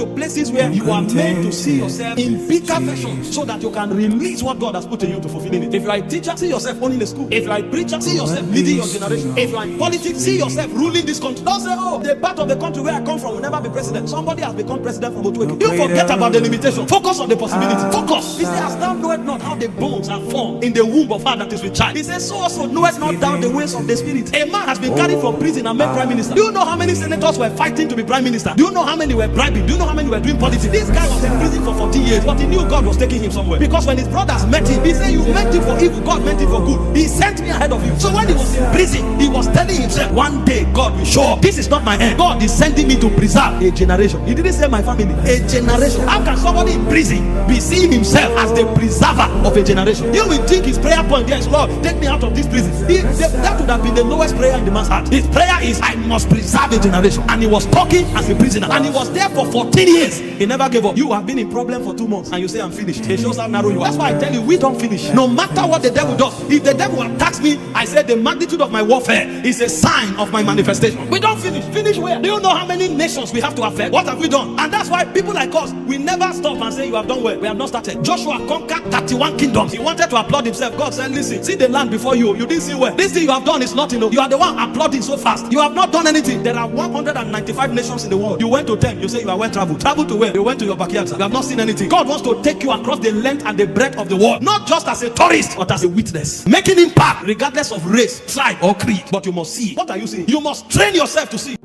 to places where you are made to see yourself in bigger version so that you can release what God has put in you to fulfilling it. If you are a teacher, see yourself owning a school. If you are a preacher, see yourself leading your generation. If you are in politics, see yourself ruling this country. Don't say, oh, the part of the country where I come from will never be president. Somebody has become president from Otueke. You forget about the limitation. Focus on the possibility. Focus. He says, as thou knowest not how the bones are formed in the womb of her that is with child. He says, so also knowest not thou the ways of the spirit. A man has been carried from prison and made prime minister. Do you know how many senators were fighting to be prime minister? Do you know how many were bribing? Do you know how many were doing politics? This guy was in prison for 40 years, but he knew God was taking him somewhere. Because when his brothers met him, he said, you meant it for evil, God meant it for good. He sent me ahead of you. So when he was in prison, he was telling himself, one day God will show up. This is not my end. God is sending me to preserve a generation. He didn't say my family, a generation. How can somebody in prison be seeing himself as the preserver of a generation? You will think his prayer point there is, Lord, take me out of this prison. That would have been the lowest prayer in the man's heart. His prayer is, I must preserve a generation. And he was talking as a prisoner. And he was there for 14 years. He never gave up. You have been in problem for 2 months and you say, I'm finished. It shows how narrow you are. That's why I tell you, we don't finish. No matter what the devil does. If the devil attacks me, I said the magnitude of my warfare is a sign of my manifestation. We don't finish. Finish where? Do you know how many nations we have to affect? What have we done? And that's why people like us, we never stop and say, you have done well. We have not started. Joshua conquered 31 kingdoms. He wanted to applaud himself. God said, listen, see the land before you. You didn't see well. This thing you have done is not enough. You are the one applauding so fast. You have not done anything. There are 195 nations in the world. You went to 10. You say you are well traveled. Travel to where? You went to your backyard. You have not seen anything. God wants to take you across the length and the breadth of the world. Not just as a tourist, but as a witness. Making impact regardless of race, tribe, or creed. But you must see. What are you seeing? You must train yourself to see.